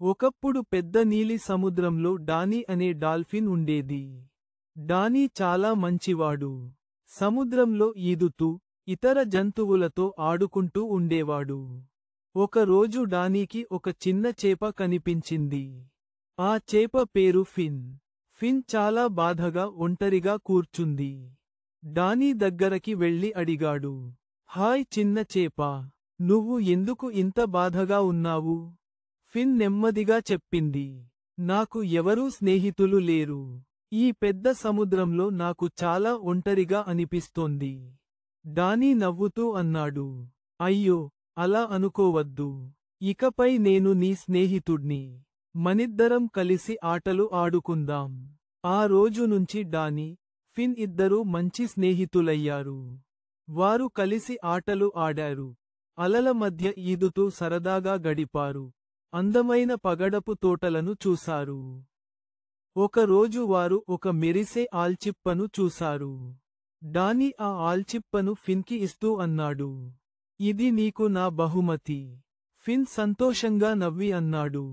ఒకప్పుడు పెద్ద నీలి సముద్రంలో డానీ అనే డాల్ఫిన్ ఉండేది. డానీ చాలా మంచివాడు. సముద్రంలో ఈదుతూ, ఇతర జంతువులతో ఆడుకుంటూ ఉండేవాడు. ఒకరోజు డానీకి ఒక చిన్న చేప కనిపించింది. ఆ చేప పేరు ఫిన్. ఫిన్ చాలా బాధగా ఒంటరిగా కూర్చుంది. డానీ దగ్గరకి వెళ్ళి అడిగాడు, హాయ్ చిన్న చేప, నువ్వు ఎందుకు ఇంత బాధగా ఉన్నావు? ఫిన్ నెమ్మదిగా చెప్పింది, నాకు ఎవరూ స్నేహితులు లేరు. ఈ పెద్ద సముద్రంలో నాకు చాలా ఒంటరిగా అనిపిస్తోంది. డానీ నవ్వుతూ అన్నాడు, అయ్యో, అలా అనుకోవద్దు. ఇకపై నేను నీ స్నేహితుడ్ని. మనిద్దరం కలిసి ఆటలు ఆడుకుందాం. ఆ రోజు నుంచి డానీ, ఫిన్ ఇద్దరూ మంచి స్నేహితులయ్యారు. వారు కలిసి ఆటలు ఆడారు. అలల మధ్య ఈదుతూ సరదాగా గడిపారు. అందమైన పగడపు తోటలను చూశారు. ఒకరోజు వారు ఒక మెరిసే ఆల్చిప్పను చూశారు. డానీ ఆ ఆల్చిప్పను ఫిన్కి ఇస్తూ అన్నాడు, ఇది నీకు నా బహుమతి. ఫిన్ సంతోషంగా నవ్వి అన్నాడు,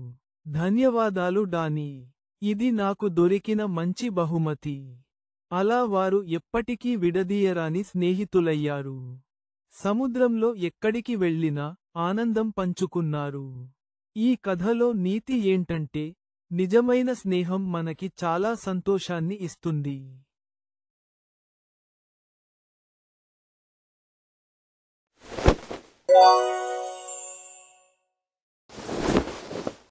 ధన్యవాదాలు డానీ, ఇది నాకు దొరికిన మంచి బహుమతి. అలా వారు ఎప్పటికీ విడదీయరాని స్నేహితులయ్యారు. సముద్రంలో ఎక్కడికి వెళ్ళినా ఆనందం పంచుకున్నారు. ఈ కథలో నీతి ఏంటంటే, నిజమైన స్నేహం మనకి చాలా సంతోషాన్ని ఇస్తుంది.